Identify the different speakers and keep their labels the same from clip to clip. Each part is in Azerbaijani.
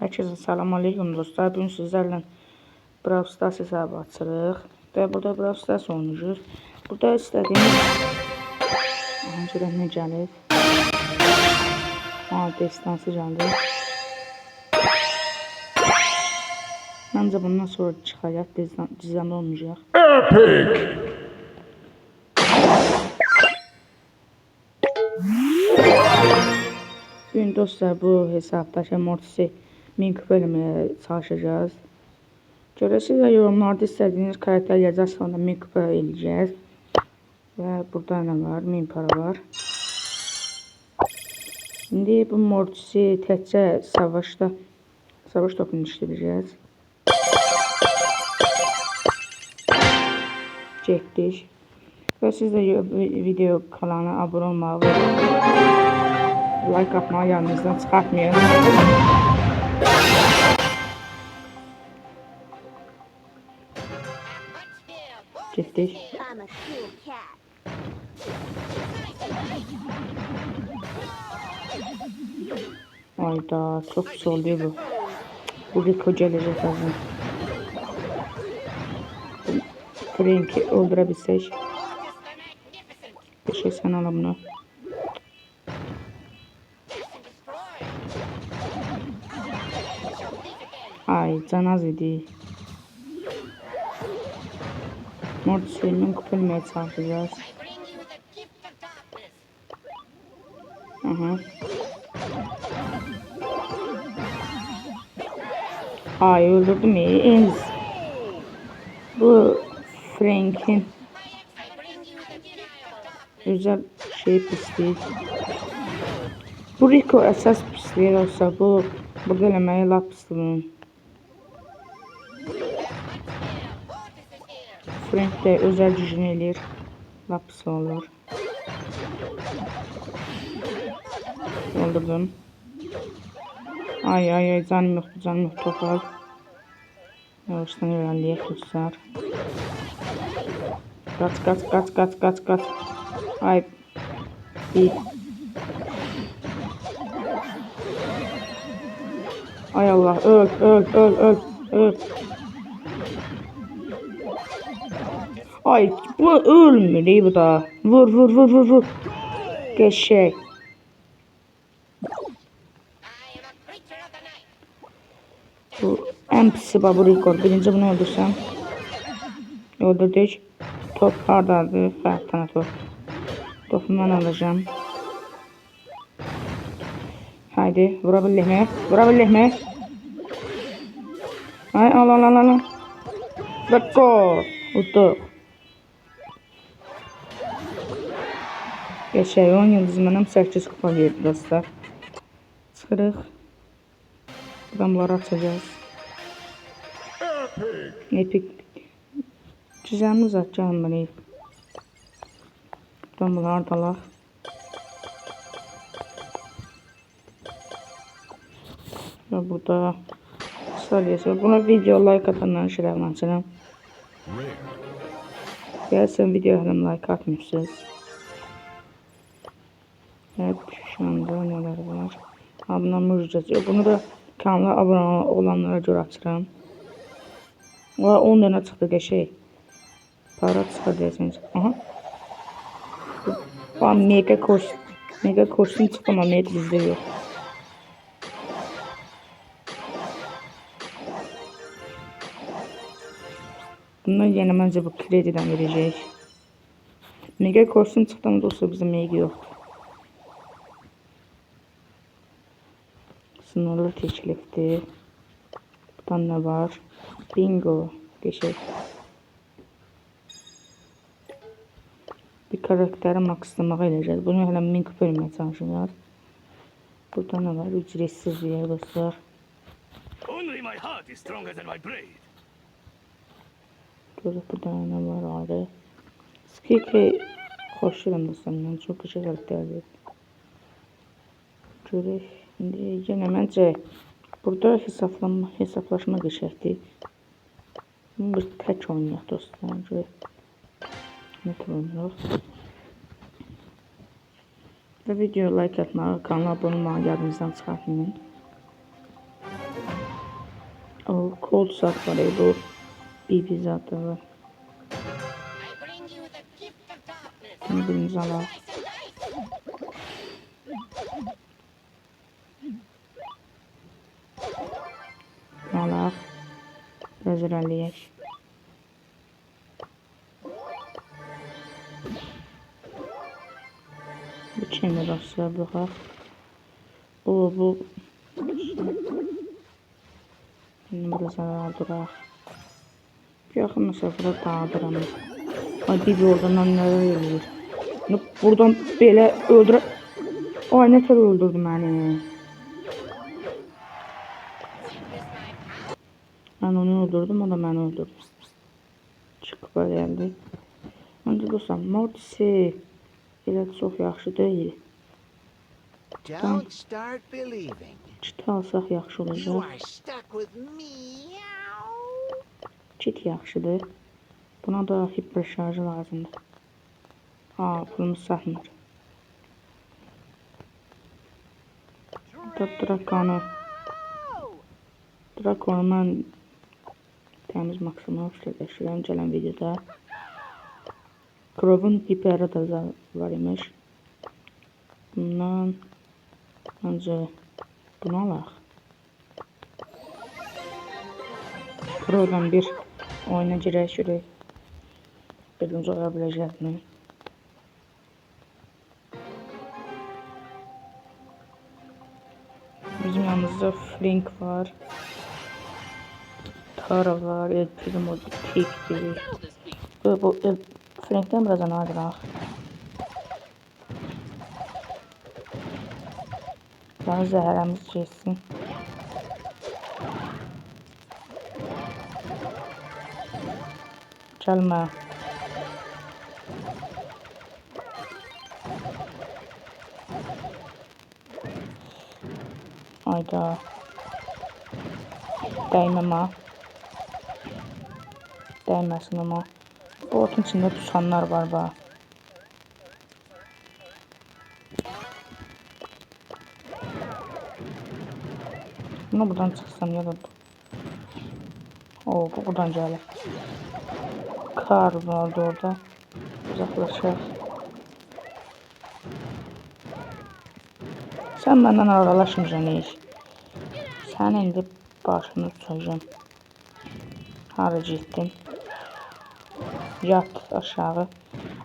Speaker 1: Herkese selam aleyküm dostlar. Bugün sizlerle Brawl Stars hesabı açırıq. Və burada Brawl Stars oynayırıq. Burada istədiyimiz ne gəlir? Destansı gəldi. Məncə bundan sonra çıxacaq, dizləmə olmayacaq.
Speaker 2: Epic!
Speaker 1: Bugün dostlar bu hesabdaki Mortis'i mink bölümüne çalışacağız. Görəsiz və yorumlarda istədiyiniz karakter yazarsanız mink eləyəcəz. Və burada nə var? Min para var. İndi bu Mortis'i təkcə savaş topunu işləyəcəz. Getdik. Və siz də video kanalına abunə olmağı və like atmağı yanınızdan çıxartmayın. Getdik. Ayda çok pis oluyor bu. Bu Rico gelecek lazım. Frank'i öldürebilsek. Bir şey sen al bunu. Ay can az idi. Mortis'i kupulmaya çalışacağız. Aha. Ay öldürdüm ya. Bu Frank'in özel şey pisliği. Bu Rico esas pisliği olsa bu burada eləməyi lap pisliğin. Frank de özel gücünü eləyir. Lap pis olur. Öldürdüm. Ay canım yok topal. Yavaştan ilerleyek dostlar. Kaç. Ay. İyi. Ay Allah öl. Ay bu ölmür bu da. Vur. Geçey. Bu en pisi bu Rico. Birinci bunu öldürsem. Öldürdük. Top hardadır. Fərqdən top. Topu mən alacağım. Haydi vurabildik mi? Ay al. Bakko. Utduq. Geçək 10 yıldızı mənəm 8 kupa verdi dostlar. Çıxırıq. Buradan bunları açacağız. Epic. Cüzdanımız açacağım bunu. Buradan bunları dalaq. Ve burada sadece buna video like atanların şereflensinəm. Gəlsən videolarıma like atmışsınız. Hep şu anda neler var? Abone olmayacağız. Bunu da kanala abone olanlara göre açıram. O 10 dənə çıxdı qəşəng. Para çıxar deyəsiniz. Aha. Bu mega kostüm çıxdı ama mega bizdə yox. Bundan yine bence bu krediden verecek. Mega kostüm çıktı ama dostlar bizim mega yoktu. Sınırlı teklifti. Buradan ne var? Bingo. Geçelim. Bir karakteri makslamağa edeceğiz. Bunu hemen mink bölmeye çalışacağız. Burada ne var? Ücretsiz bir yer dostlar. Burada ne var abi? Skiki hoşçakalın dostlar. Ben çok güzel karakterdi. Görək. Şimdi yine məncə burada hesaplaşma geçəkdir. Bir tək oynayaq dostlar. Görək. Ne oynayaq. Və video like atmağı, kanala abunə olmağı yadınızdan çıxartmayın. Cold Saat var. Bu BB zaten var. Bunu birimiz alalım. Alaq. Hazır eləyək. Bu kimi dostlar baxaq. Bu. Şimdi burada zarar duraq. Yaxın məsafədə dağıdıram. Ay bir oradan nələr eləyir. Buradan belə öldürə... Ay nə tər öldürdü məni. Mən onu öldürdüm, o da məni öldürdü. Çıxıb gəldi. Məncə dostlar, Mortisi elə çox yaxşı deyil.
Speaker 2: Don't start believing.
Speaker 1: Kit alsaq yaxşı
Speaker 2: You
Speaker 1: olacaq.
Speaker 2: are stuck with me.
Speaker 1: Kit yaxşıdır. Buna da hiper şarjı lazımdır. Pulumuz satmır. Drakonu mən təmiz maksimum işlədəşirəm gələn videoda. Krovun hiperi da var imiş. Bundan məncə bunu alaq. Krovdan bir oyuna girək görək. Birinci oya biləcəkmi? Bizim yanımızda Flink var. Tara var. Bizim o Tikdir. Bu Flink'ten biraz anadıraq. Yani zəhərəmiz geçsin. Gəlmə. Ayda. Dəyməm ha. Dəyməsin ama. Bu otun içində tutanlar var bax. Bunu buradan çıxsam ya da... Bu buradan gəlir. Kar vardı orada. Uzaqlaşır. Sən məndən aralaşmayacaksın iş. Sən indi başını tutacağım. Hara getdin? Yat aşağı.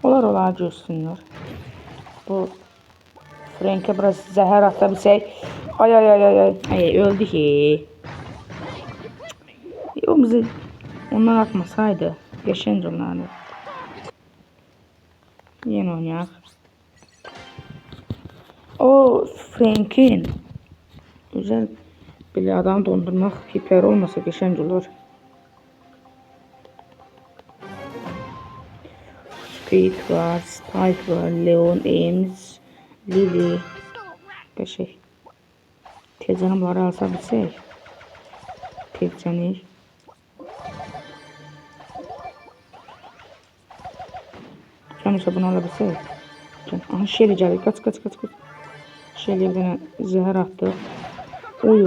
Speaker 1: Onlar görsünlər. Bu Frank'e biraz zəhər ata bilsək. Ay. Öldü ki. O bizi ondan atmasaydı. Geçen onlardı. Yeni oynayaq. O Frank'in güzel bir adam dondurmaq hiper olmasa geçen olur. Squeak var, Spike var, Leon, Ames, Lily. Beşik. Tezcanımları alsa bilsək. Tezcanı. Canısa bunu alabilsək. Aha Shelly gəlir. Kaç. Shelly bir dənə zəhər attı. Oy.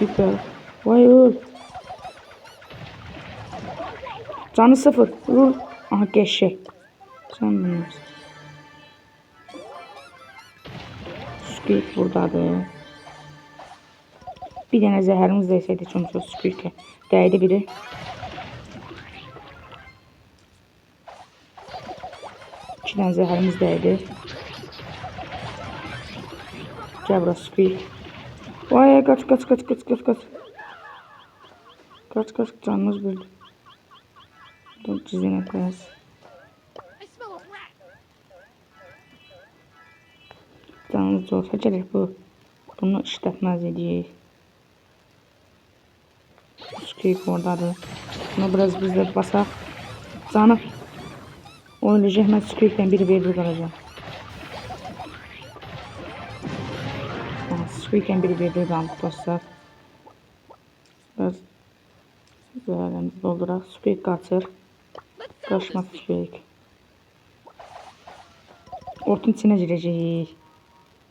Speaker 1: Hiper. Vay öl. Canı sıfır. Vur. Aha geçecek. Sen bilmirsən. Squeak buradadır. Bir dənə zəhərimiz dəysəydi çoxsa Squeak'e dəydi biri. İki dənə zəhərimiz dəydi. Gəl bura Squeak. Vay kaç. Kaç canımız bildi. Dur çizine koyarız. Canımız olsa gəlir bu. Bunu işlətməz edəyik. Squeak oradadır. Bunu biraz biz de basaq. Canı. Oynayacaq mən Squeak'dən biri qalacaq. Squeak'dən biri qalıb dostlar. Biraz zəhərimizi dolduraq. Squeak qaçır. Qaçmaz Squeak. Ortun içine girəcəyik.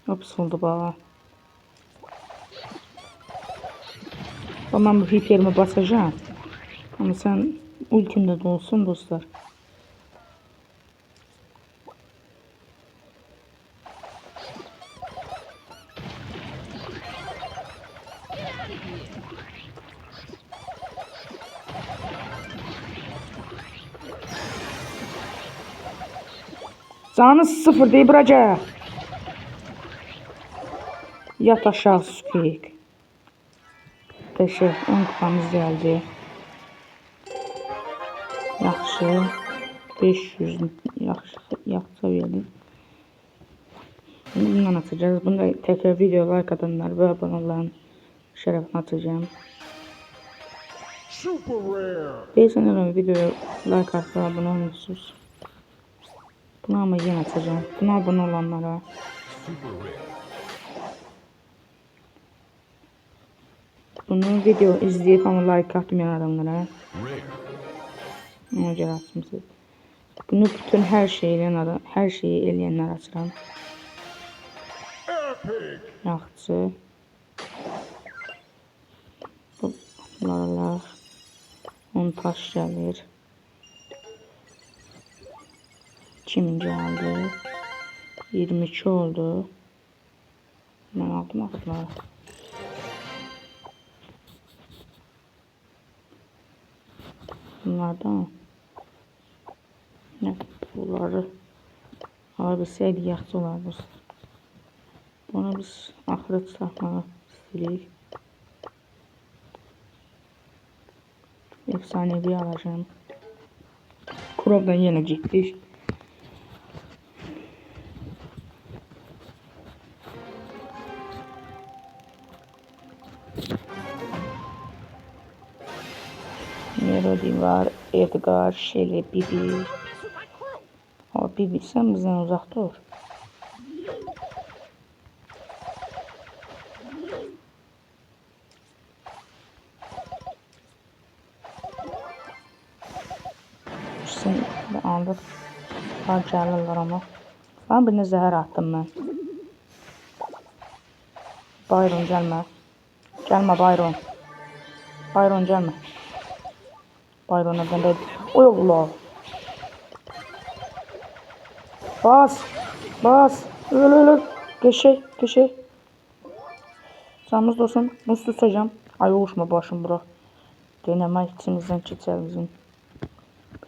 Speaker 1: Ops oldu bax. Mən bu hiperimi basacağım. Ama sen ultimde de olsun dostlar. Canı sıfır deyip bırakacak. Yat aşağı Squeak. Teşekkür 10 kupamız geldi. Yaxşı. 500 yaxşı verdim. Bundan atacağız. Bunda tekrar video like atanlar ve abone olan şerefine atacağım. Değilseniz videoya like atıp abone olmuşsunuz. Bunu ama yine atacağım. Buna abone olanlara. Bunu video izleyip ama like atmayan adamlara. Ona göre atmışım siz. Bunu bütün her şeyi eleyenler açıram. Yaxşı. Bunlarla 10 taş gelir. Kim geldi? 22 oldu. Ben aldım atları. Bunlardan ne bunları alabilseydik yaxşı olardı. Bunu biz axıra çıxartmağı istəyirik. Efsanevi alacağım. Krovdan yine gittik. Melody var, Edgar, Shelly, Bibi. O Bibi sen bizden uzak dur. Sen aldık. Harcarlar ama. Ben birine zehir attım ben. Byron gelme. Gelme Byron. Byron gelme. Byron'a ben de... Oy Allah. Bas. Bas. Öl. Geçey. Canımız dostum. Bunu tutacağım. Ay uçma başım bırak. Denemek içimizden geçer bizim.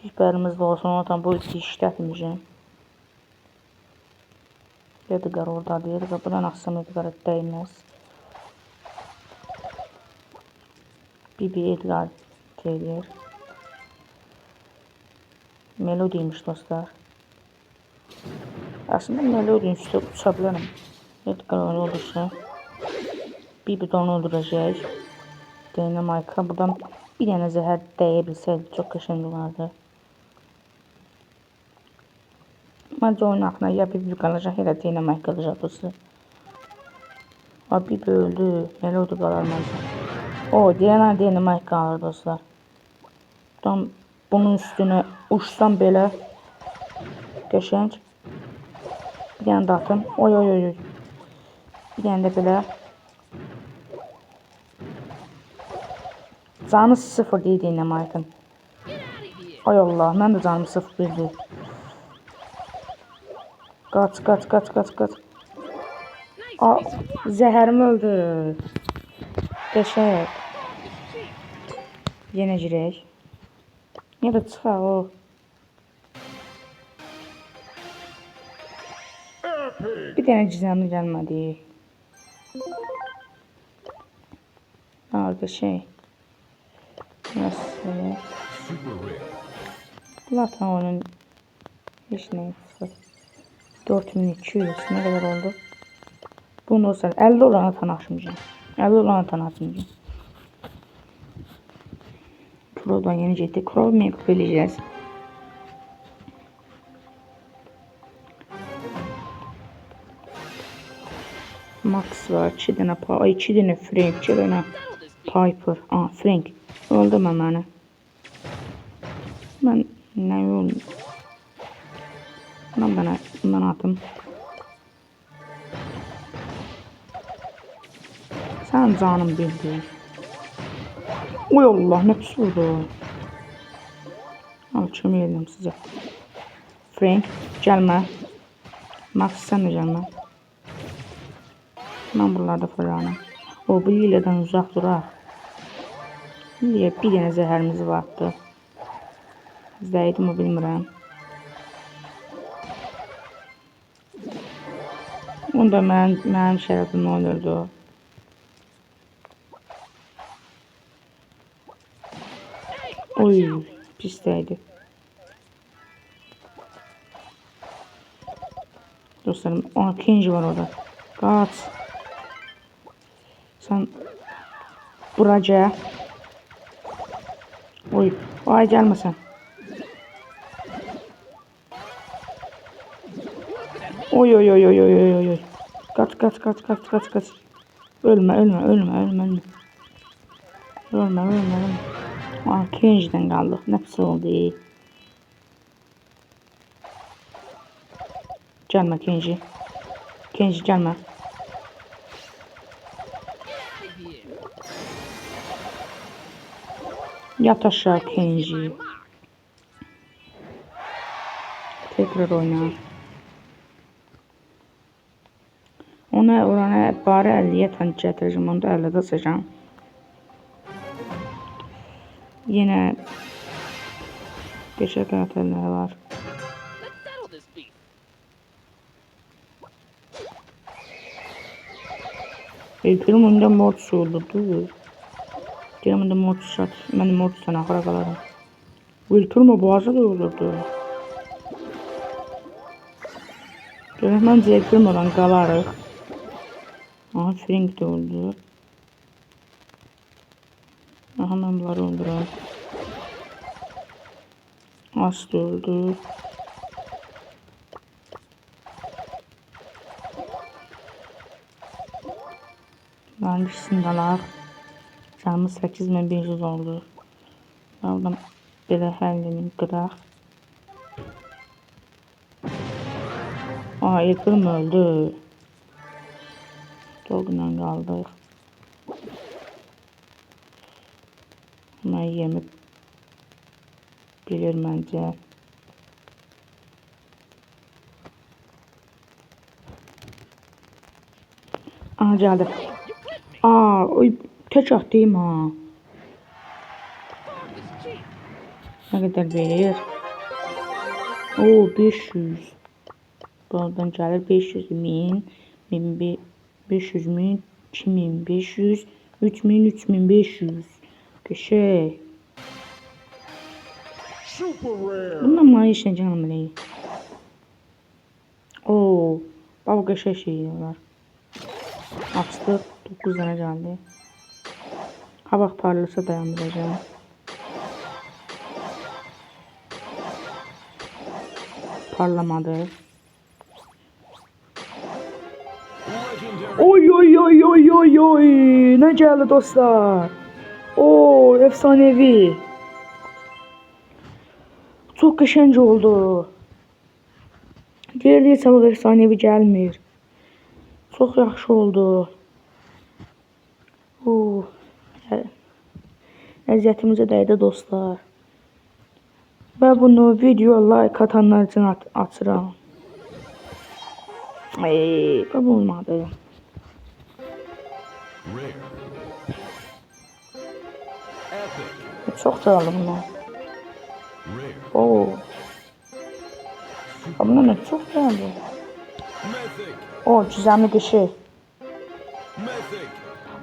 Speaker 1: Hiçbirimiz de olsun. Ondan bu iki işletmeyeceğim. Edgar orada değil. Buradan aksam Edgar'a değmez. Bibi Edgar gelir. Melodiymiş dostlar. Aslında Melodinin üstü uçabilirim. Edgar olursa. Bibi de onu öldürecek. Dynamite'a buradan bir tane zehir değebilseydi çok qəşəng olardı. Bence oyun aklına ya Bibi kalacak ya da Dynamite kalacak dostlar. Bibi öldü. Melody kalarmaz. O diğer Dynamite kalır dostlar. Tam bunun üstüne uçsam böyle qəşəng. Bir tane de atım. Oy. Bir tane de böyle. Canı sıfır değil Dynamite'ın. Ay Allah, ben de canım sıfır değil. Kaç. Aa, zəhərim öldü. Qəşəng. Yenə girək. Ya da çıxaq o. Bir dənə gizemli gəlmədi. Qəşəng. Nasıl? Zaten onun hiç neyse. 4200 ne kadar oldu? Bunu olsa 50 olana tanışmayacağım. 50 olana tanışmayacağım. Crow'dan yeni ciddi. Crow make bileceğiz. Max var. 2 tane Frank. 2 tane Piper. Frank. Öldürmə məni. Ben ne yol? Bundan atım. Sen canım bildiğin. Oy Allah ne pis vurdu. kömək edirəm sizə. Frank, gəlmə. Max, sən də gəlmə. Mən buralarda fırlanım. O, bu Lilya'dan uzaq duraq. Lilya bir dənə zəhərimiz vardı. Zəyidi mi bilmirəm. Onda mənim şərəfim olurdu. Oy, pis dəydi. Dostlarım, ona Kenji var orada. Qaç. Sən bura gəl. Oy, ay gəlməsən. Oy oy oy oy oy oy oy. Kaç. Ölme. Aa, Kenji'den kaldık. Ne pis oldu. Gelme Kenji. Kenji gelme. Yat aşağı Kenji. Tekrar oyna. Ona orana bari 50'ye tane getireceğim. Onu da 50'de atacağım. Yine geçer karakterler var. Elpirim önünde Mortis öldürdü. Diyelim de Mortis şat. Ben Mortis'ten ahıra kalarım. Elpirim'e boğazı da öldürdü. Diyelim de Elpirim'den kalarıq. Aha, Frank de öldü. Aha, ben bunları öldürürüm. As da öldü. Mühendisini alaq. Canımız 8500 oldu. Oradan belə həllini qıraq. Aa, Elpirim öldü. Dogla qaldıq. Mən yemi bilir məncə. Aha, gəldi. Aa, oy, tək atdıyım ha. Nə qədər verir? Oo, 500. Buradan gəlir 500.000, 500.000, 2500, 3000, 3500. Qəşəng. Bundan mənə işlə canım elə. Oo, bax qəşəng şeylər var. Açdıq, 9 dənə gəldi. Ha, bax parlasa dayandıracağım. Parlamadı. Oy. Ne geldi dostlar? Oo, efsanevi. Çok qəşəng oldu. Deyirdi sabah efsanevi gəlmir. Çok yaxşı oldu. Oo. Əziyyətimizə dəydi dostlar. Və bunu video like atanlar üçün açıram. Bu olmadı. Çok çaldı bunlar. Oo. Bunlar ne çok geldi. O cüzemli dişi.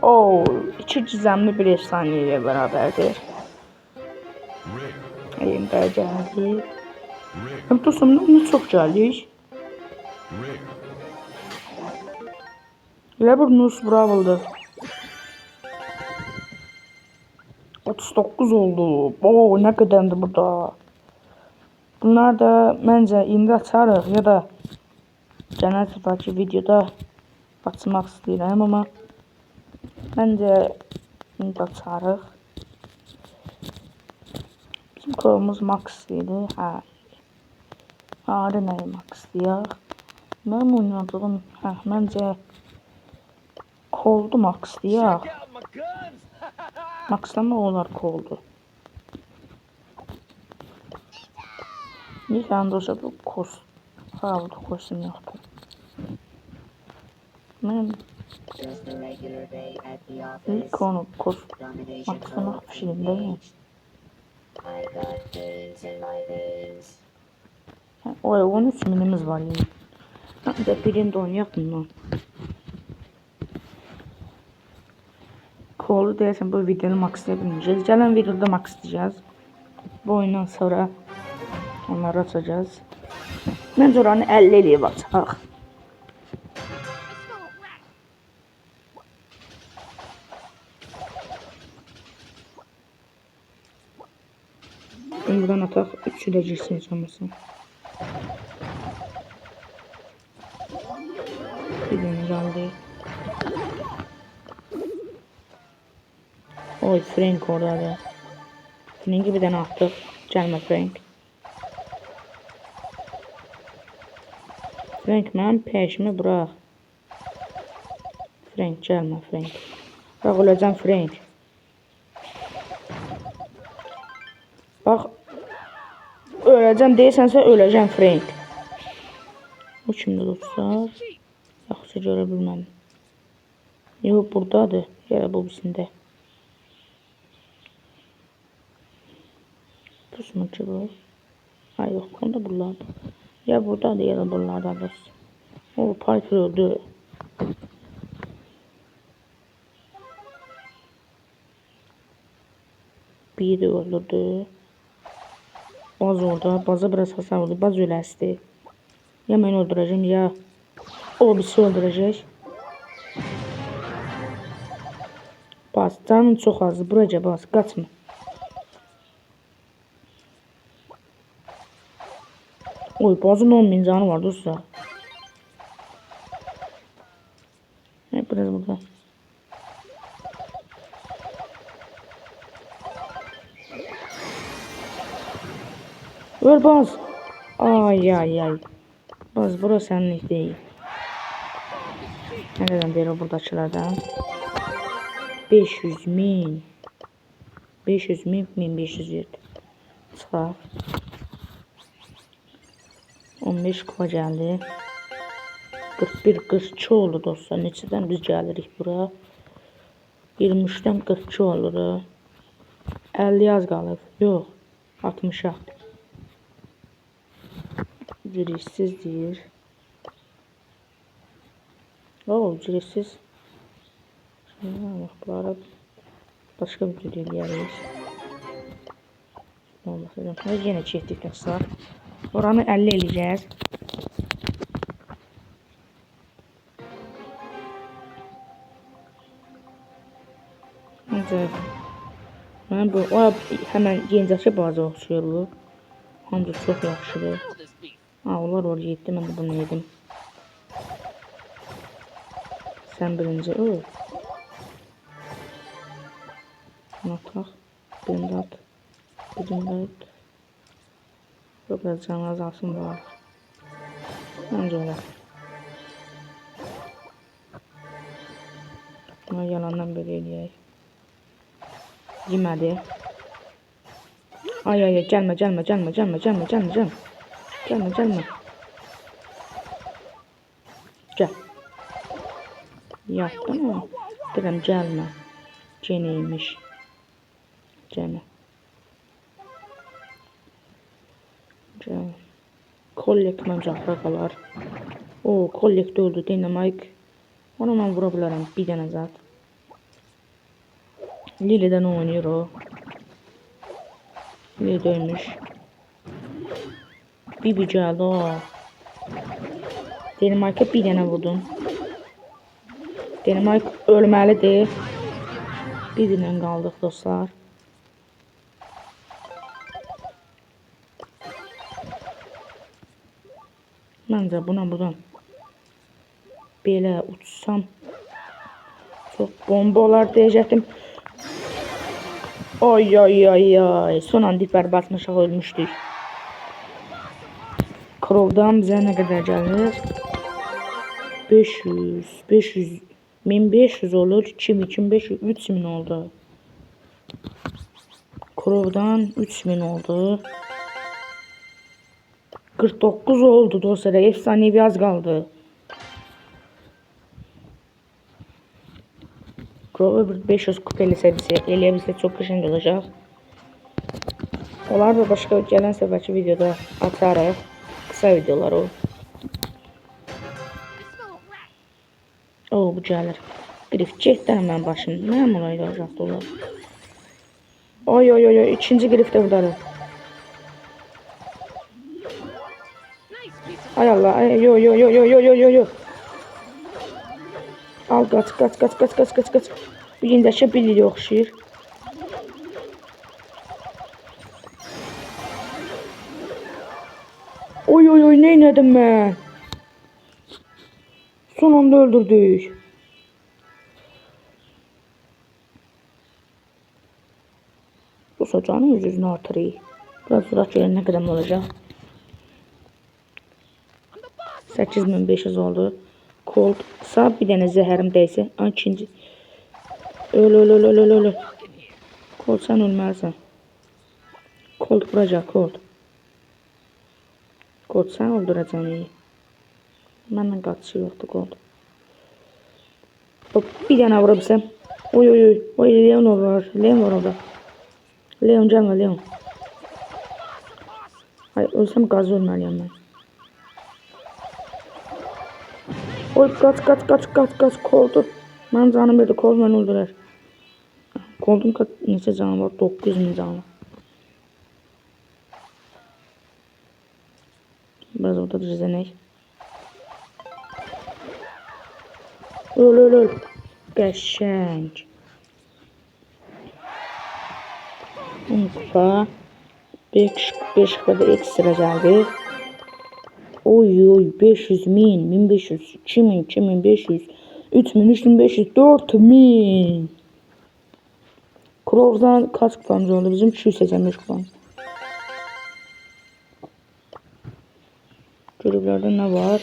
Speaker 1: Oo, iki cüzemli bir efsaneyle beraberdir. Elimdə gəldi. Hem dostum, ne çok geldik. Elə bir Nus Bravel'dı. 39 oldu. Oo, ne qədərdir burada. Bunlar da məncə indi açarıq ya da gələn səfərki videoda açmaq istəyirəm, amma məncə indi açarıq. Bizim kolumuz Max idi. Hə. Arenayı Max deyək. Mənim oynadığım, məncə koldu Max deyək. Max'lama olar koldu. İlk anda olsa bu kos. Ha bu da kostum yoktu. Ben
Speaker 3: Just a regular day at the
Speaker 1: ilk
Speaker 3: office.
Speaker 1: konu kos.
Speaker 3: Domination
Speaker 1: Matematik
Speaker 3: code
Speaker 1: bir şeyim değil mi?
Speaker 3: I got gains in my veins.
Speaker 1: O 13 minimiz var yani. Ben de birinde oynayak bundan. Kolu değilsen bu videonu maxlayabilmeyeceğiz. Gelen videoda maxlayacağız. Bu oyundan sonra onları açacağız. Bence oranı 50 eləyib açaq. Buradan ataq 3 ilə girsin sonrası. Bir dənə gəldi. Oy Frank oradadır. Frank'i bir dənə atdıq. Gəlmə Frank. Frank mənim peşimi bırak. Frank gəlmə Frank. Bak öləcəm Frank. Bak öləcəm deyirsənsə öləcəm Frank. Bu kimdə dostlar? Yaxşı görə bilmədim. Yox buradadır. Ya da bu birisində. Pusma ki bu. Ay yox onda buralarda. Ya buradadır ya da buralardadır. O Piper öldü. Bir de öldürdü. Baz orada. Baza biraz hasar vurdu. Baz öləsti. Ya mən öldürəcəm ya o birisi öldürəcək. Bas. Canın çox azdır. Buraca bas. Qaçma. Oy bazın 10.000 canı var dostlar. Biraz burada. Öl baz. Ay ay ay. Baz bura sənlik deyil. Ne kadar deyir buradakilərdən? 500.000. 500.000, 1500 verdi. Çıxaq. 15 kupa geldi. 41, 42 oldu dostlar. Neçədən biz gəlirik bura? 23'dən 42 olur. 50 az qalıb. Yox. 60'a. Ücretsiz deyir. O ücretsiz. Bunlara başka bir türlü eləyərik. Hadi yenə çekdik dostlar. Oranı 50 eləyəcəyiz. Ancaq mən bu həmən yenicəki baza oxşuyur bu. Hamca çox yaxşıdır. Onlar oraya getdi, mən də bunu yedim. Sən birinci öl. Ataq. Birini at. Birini at. Biraz canı azalsın var. Məncə olar. Buna yalandan belə eləyək. Yemədi. Ay ay ay gəlmə gəlmə gəlmə gəlmə gəlmə gəlmə gəlmə. Gəlmə gəlmə. Gəl. Yatdın mı? Deyirəm gəlmə. Geniymiş. Gəlmə. Gəl. Kollek məncə axıra qalar. O kollekdə öldü. Dynamite. Ona mən vura bilərəm. Bir dənə zat. Lili'den oynuyor o. Lili dönmüş. Bibi geldi o. Dynamite'a bir dənə vurdum. Dynamite ölməlidir. Bibi'yle qaldıq dostlar. Məncə buna buradan belə uçsam çox bomba olar deyəcəkdim. Ay ay ay ay. Son an dipər basmışıq, ölmüşdük. Crow'dan bizə nə qədər gəlir? 500, 500, 1500 olur. 2000, 2500, 3000 oldu. Crow'dan 3000 oldu. 49 oldu dostlar. Efsanevi az kaldı. Grover 500 kupeli serisi eleyebilse çok kışın olacak. Onlar da başka gelen seferki videoda atarıq. Kısa videolar o. Bu gəlir. Grif getdən mən başım. Mənim olaydı olacaq dolar. Oy. İkinci grif de burada. Ay Allah. Ay, yo. Al kaç. Bir gündəşə birliyə oxşayır. Oy ne elədim mən? Son anda öldürdük. Bu saçanın yüzünü artırıyor. Biraz sonra görün ne kadar olacak. 8500 oldu. Cold. Sağ bir dənə zəhərim dəysə. İkinci. Öl. Cold sen ölməlisən. Cold vuracaq Cold. Cold sen öldürəcəksən iyi. Məndən qaçışı yoxdur Cold. Bir dənə vura bilsəm. Oy Leon var. Leon var orada. Leon gəlmə Leon. Ay ölsəm qazı ölməliyəm mən. Oy kaç Cold'u. Mənim canım verdi. Cold məni öldürər. Cold'un neçə canı var? 900.000 canı var. Biraz orada düzənək. Öl. Qəşəng. Unutma. 5 kadar ekstra geldi. Oy 500.000, 1500, 2000, 2500, 3000, 3500, 4000. Crow'dan kaç kupamız oldu? Bizim 285 kupamız. Görevlerde ne var?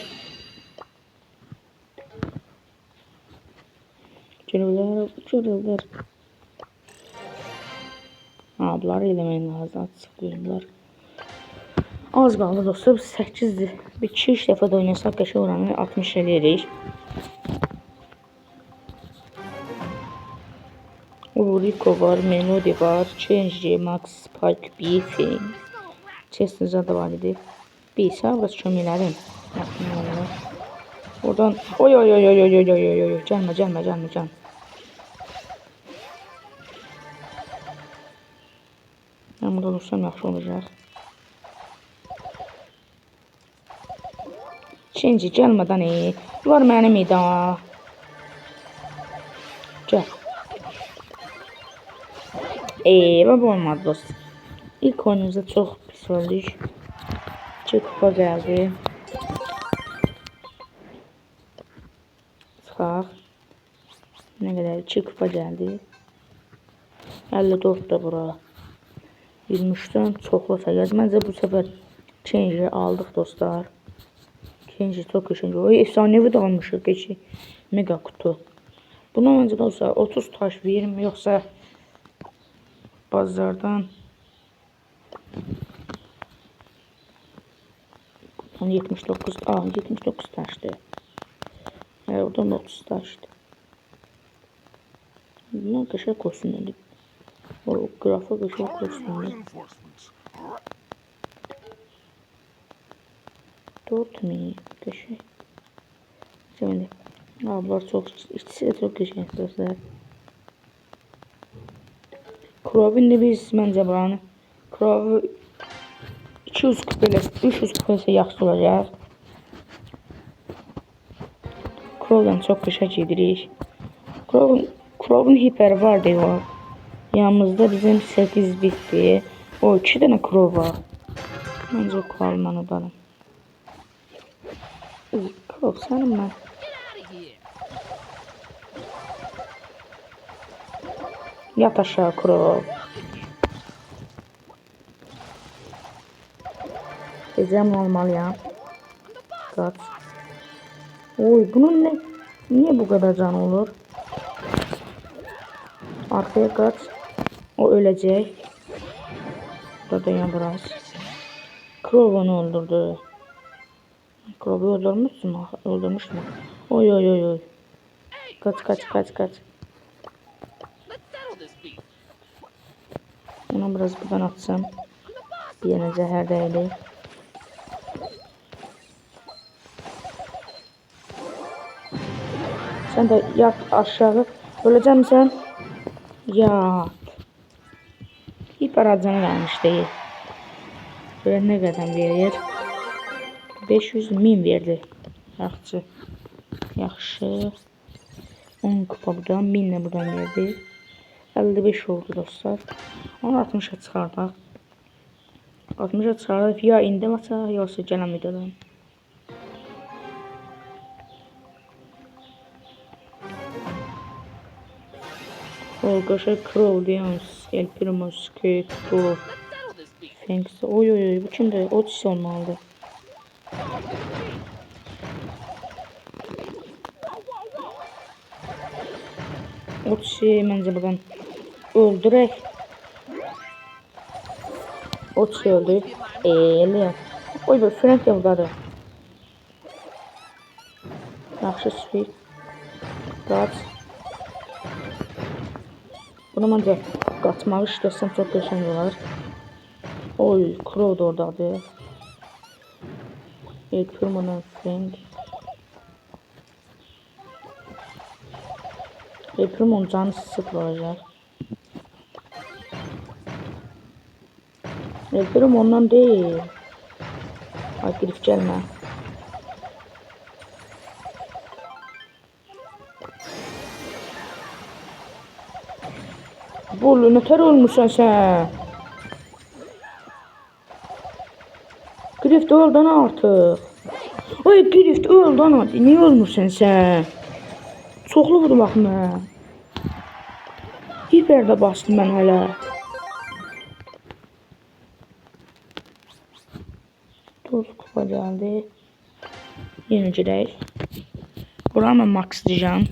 Speaker 1: Görevler. Bunları eləməyin lazım. Açıq görevlər. Az qaldı dostlar. 8'dir. Bir 2-3 dəfə də oynasaq qəşəng oranı 60 eləyirik. Rico var, Melody var, Change, Max, Spike, Beefy. Chestnut'a da var idi. Bir sabır köməklərim. Oradan oy. Gəlmə. Ben burada olursam yaxşı olacaq. Change gəlmədən var mənim idam. Gəl. Baba olmadı dost. İlk oyunumuzda çok pis öldük. 2 kupa geldi. Çıxaq. Ne kadar 2 kupa geldi. 54 da bura. 23'ten çoxlasa yaz. Məncə bu sefer Change'i aldık dostlar. Change çok işinci. O efsanevi de almışıq geçi. Mega kutu. Buna məncə dostlar 30 taş verim yoksa bazardan 79 taştı. Oradan 30 taştı. Bunlar kaşa koşsun. O grafa kaşa koşsun. 4000 kaşa. Şimdi ablar çok ikisi de çok kaşa dostlar. Crow'un da biz məncə buranı. Crow 200 kupayla 300 kupayla yaxşı olacaq. Crow'dan çox qışa gedirik. Crow'un hiper var deyə. Yanımızda bizim 8 bitdi. O 2 dənə Crow var. Məncə o Crow'u mən udarım. Crow sənin mən. Yat aşağı Crow. Gecem olmalıyam. Kaç. Oy bunun niye bu kadar can olur? Arkaya kaç. O ölecek. Burada biraz. Crow'u öldürdü. Krobu öldürmüşsün mü? Öldürmüş mü? Oy oy oy oy. Kaç kaç kaç kaç. Ona biraz buradan atsam. Bir yerine zehir değdi. Sen de yat aşağı. Ölecek misin? Yat. Hiper acını vermiş değil. Böyle ne kadar verir? 500.000 verdi. Yaxşı. Yaxşı. 10 kupa buradan, 1000 de buradan verdi. 55 oldu dostlar. Onu 60'a çıxardaq. 60'a çıxardaq. Ya indi maça, yoxsa gələn videodan. Olgaşa Crow, Leons, El Primo, Squid, Crow, Fangs. Oy oy oy, bu kimdir? Otis olmalıdır. Otis'i məncə buradan öldürək. Otis öldü. Leon. Oy be, Frank de buradadır. Yaxşı Squid. Qaç. Bunu məncə qaçmağı işləsəm çox qəşəng olar. Oy, Crow da oradadır. El Primo'dan Frank. El Primo'nun canı sıfır olacaq. El Primo ondan değil. Ay girif gəlmə. Bolu, nətər ölmüşsən sən? Grift öldün artıq. Ay Grift öldün artıq. Niyə ölmürsən sən? Çoxlu vurdu bax mən. Hiperdə bastım mən hələ. Toz kupa gəldi. Yenə girək. Buranı mən maxlayacağım.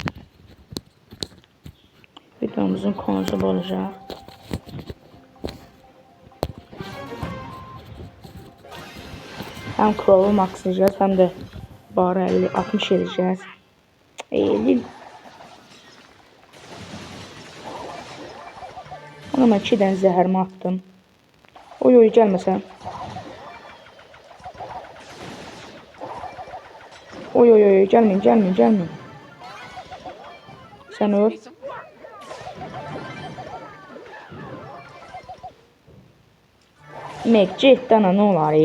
Speaker 1: Videomuzun konusu bu olacaq. Həm Crow'u maxlayacağız, həm də barı 50-60 edəcəz. 50. Ona mən 2 dənə zəhərimi attım. Oy oy, gəlməsən. Oy oy oy, gəlməyin, gəlməyin, gəlməyin. Sən öl. Meg, cidden nə olar?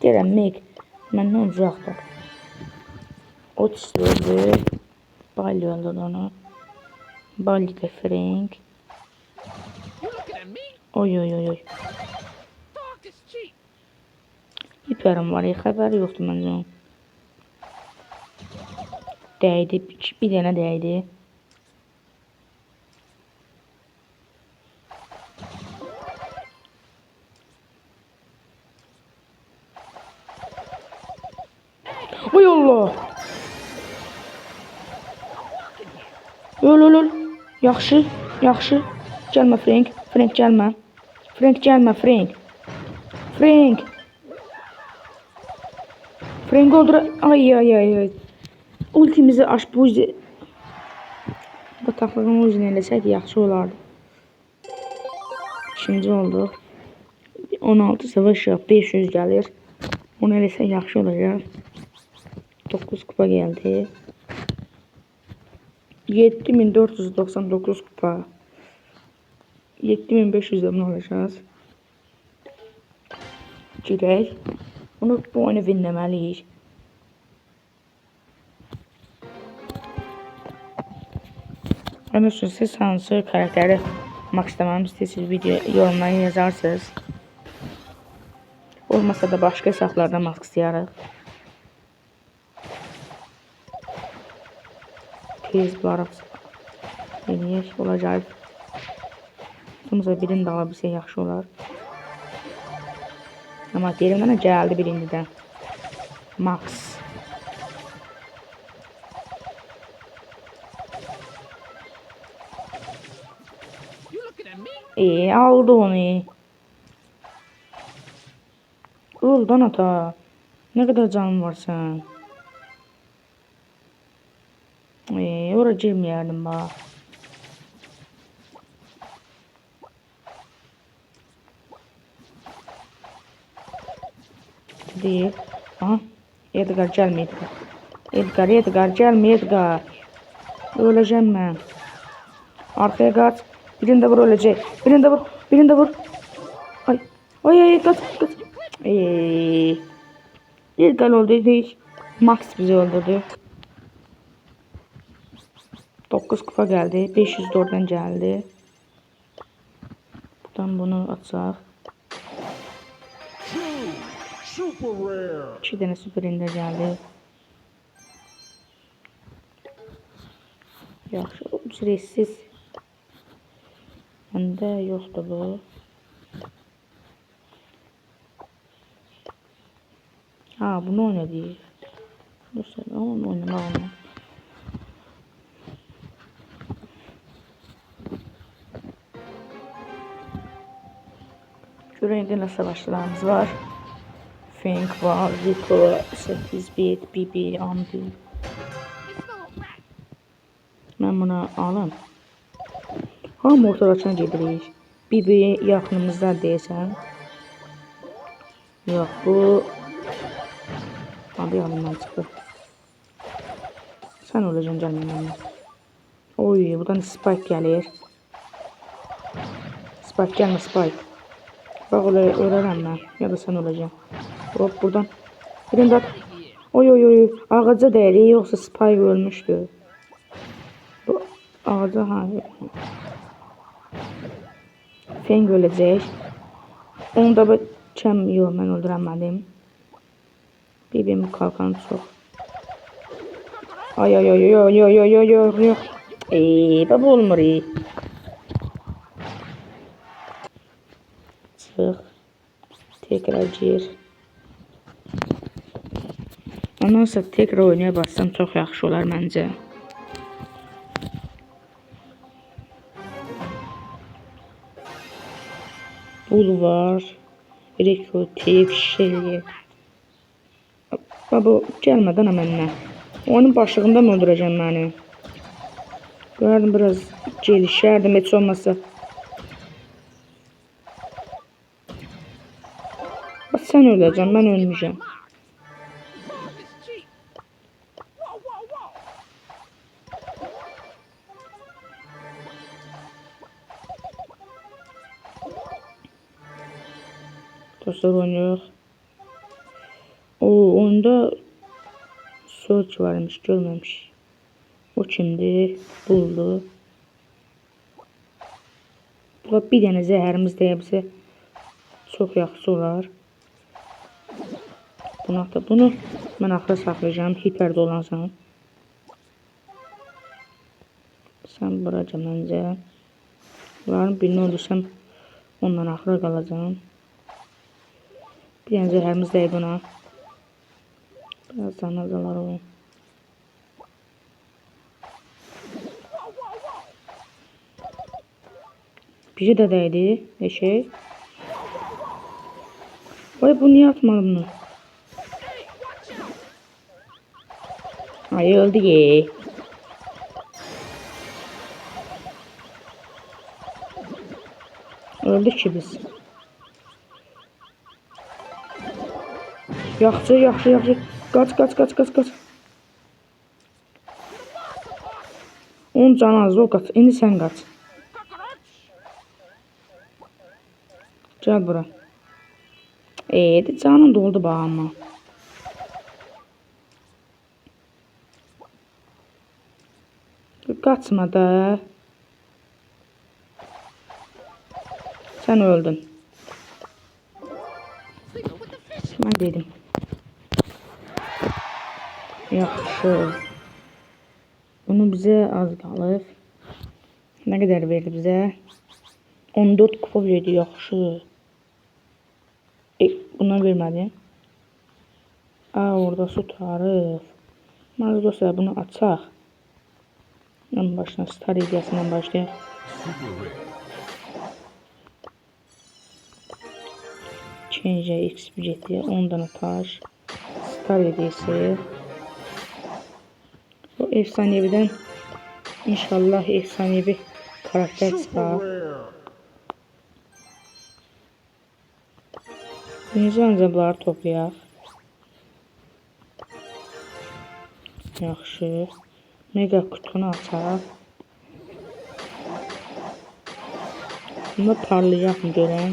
Speaker 1: Gələn Meg, məndən uzaqdır. Otis öldü. Bali öldürdü onu. Bali de Frank. Oy oy oy oy. Hiperim var, xəbəri yoxdur məncə onun. Dəydi, bir dənə dəydi. Oy Allah! Öl. Yaxşı, yaxşı. Gəlmə Frank, Frank gəlmə. Frank gəlmə, Frank. Frank. Frank öldür. Ay. Ultimizi aç bu yüzden. Bataqlığın özünü eləsək yaxşı olardı. İkinci oldu. 16 savaş yap, 500 gəlir. Onu eləsək yaxşı olacaq. 9 kupa geldi. 7499 kupa. 7500'de bunu alacağız. Girək. Bunu bu oyunu winləməliyik. Onun üçün siz hansı karakteri maxlamamı istəyirsiniz, video yorumlara yazarsınız. Olmasa da başqa hesablarda maxlayarıq. Tez bularaq eləyək, olacaq. Tutumuza birini də ala bilsə yaxşı olar. Amma deyirəm mənə gəldi birincidən. Max. Aldı onu. oldu lan ata? Ne kadar canın var sen? Oraya girmeyerdim bak. Değil. Aha. Edgar gelme Edgar. Edgar gelme Edgar. Öleceğim ben. Arkaya kaç. Birinde vur ölecek. Birinde vur. Ay. Ay kaç. Edgar öldü. Max bizi öldürdü. 9 kupa geldi. 504'den geldi. Buradan bunu atsaq. 2 dənə super ender geldi. Yaxşı, ücretsiz. Məndə yoxdur bu. Ha, bunu oynadı. Dursa, onu oynamaq olmaz. Görəndə nə savaşçılarımız var. Fink var, Rico, 8-bit, BB, Ambi. Mən buna alım. Hamı ortalaşına gedirik. BB yaxınımızda deyəsən. Yox, bu... Abi yanımdan çıxdı. Sən öləcəksən gəlməyəm. Oy, buradan Spike gəlir. Spike gəlmə, Spike. Bak ölərəm mən. Ya da sən öləcəksən. Hop, buradan. Birində... Oy. Ağaca dəydi, yoxsa Spike ölmüşdü. Bu ağaca, ha. Feng öləcək. Onu da kəm, yox, mən öldürəmədim. BB'min kalkanı çox. Ay. Baba olmur. Çıx. Tekrar gir. Ondan sonra tekrar oynaya bassam çox yaxşı olar məncə. Bul var. Rico, Tek, Shelly. Baba gəlmədən mənə. Onun başlığında mı öldürəcəm məni? Görərdim biraz gelişərdim heç olmasa. Bax sən öləcəksən, mən ölməyəcəm. Dostlar oynayıq. Oyunda Search varmış, görmemiş. O kimdi? Buldu. Bu bir dənə zəhərimiz deyə bizə çox yaxşı olar. Bunu mən axıra saxlayacağım. Hiper dolansan. Sən buraca məncə. Bunların birini öldürsəm ondan axıra qalacağım. Bir dənə zəhərimiz deyib ona. Biraz zanazalar olun. Biri de değdi. Eşek. Ay bu niye atmadı bunu? Ay öldü ki. Öldük ki biz. Yaxşı. Kaç. Onun canı az, o kaç. İndi sen kaç. Gel bura. Canım doldu bağıma. Kaçma da. Sen öldün. Ben dedim. Yaxşı. Bunu bize az qalıb. Ne kadar verdi bize? 14 kupa verdi, yaxşı. Buna vermədi. Orada su tarif. Məncə dostlar bunu açaq. En başına star hediyəsindən başlayaq. İkinci XP getiriyor. 10 dana taş. Star hediyesi. Bu efsanevidən inşallah efsanevi karakter çıxar. Birinci ancaq bunları toplayaq. Yaxşı. Mega kutunu açaq. Bunda parlayacaq mı görən?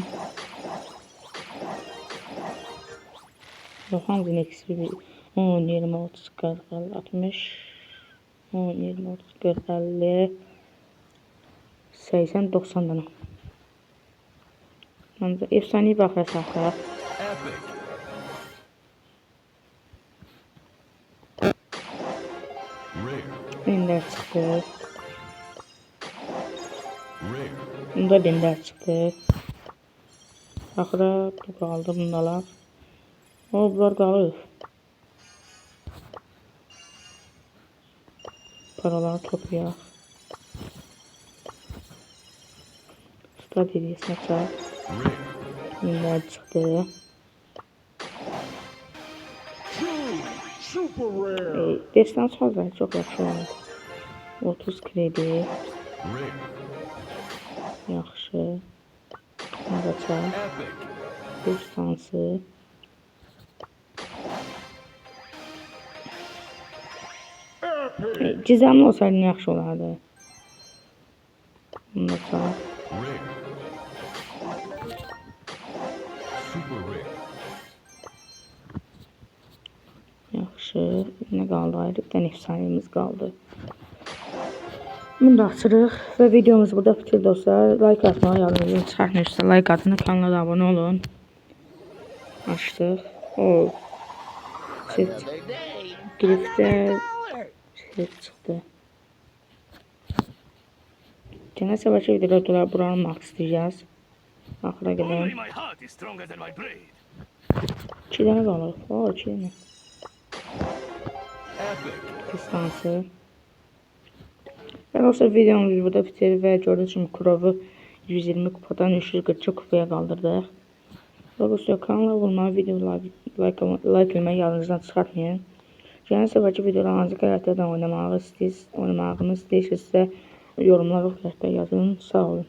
Speaker 1: Yox, hangi XP 10, 20, 30, 40, 50, 60, 10, 20, 30, 40, 50, 80, 90 dana. Ancaq efsanevi baxaya saxlayaq.
Speaker 2: Epic. Rare.
Speaker 1: Ender çıxdı.
Speaker 2: Rare.
Speaker 1: Bunda ender çıxdı. Axıra bu qaldı bundalar. Bunlar qalır. Paraları toplayaq. Stat hediyesini açaq.
Speaker 2: Rare.
Speaker 1: Ender çıxdı.
Speaker 2: Super rare.
Speaker 1: Destans fazla çok yaxşı oldu. 30 kredi.
Speaker 2: Rare.
Speaker 1: Yaxşı. Açaq.
Speaker 2: Epic.
Speaker 1: Destansı. Gizemli olsaydı yaxşı olardı. Bunu açaq.
Speaker 2: Rare. Super rare.
Speaker 1: Yaxşı. Ne qaldı ayrı? Bir dənə efsanemiz qaldı. Bunu da açırıq və videomuz burada bitir dostlar. Like atmağı yadınızdan çıxartmayın. Like atın, kanala da abone olun. Açdıq. O. Set.
Speaker 2: Another day.
Speaker 1: Grifte
Speaker 2: Dollar.
Speaker 1: set çıxdı. Genel savaşı videoda buranı maq istəyəcəz. Axıra qədər.
Speaker 4: Only my heart is stronger than my blade.
Speaker 1: 2 dənə qalır. O, 2 dənə.
Speaker 2: Epic.
Speaker 1: Distansı. Və dostlar videomuz burada bitir və gördüyünüz kimi Kurovu 120 kupadan 342 kupaya qaldırdıq. Və dostlar kanala abunə videoları like etməyi yadınızdan çıxartmayın. Gələn səfərki videoları hansı karakterdən oynamağını istəyirsinizsə yorumlar yazın. Sağ olun.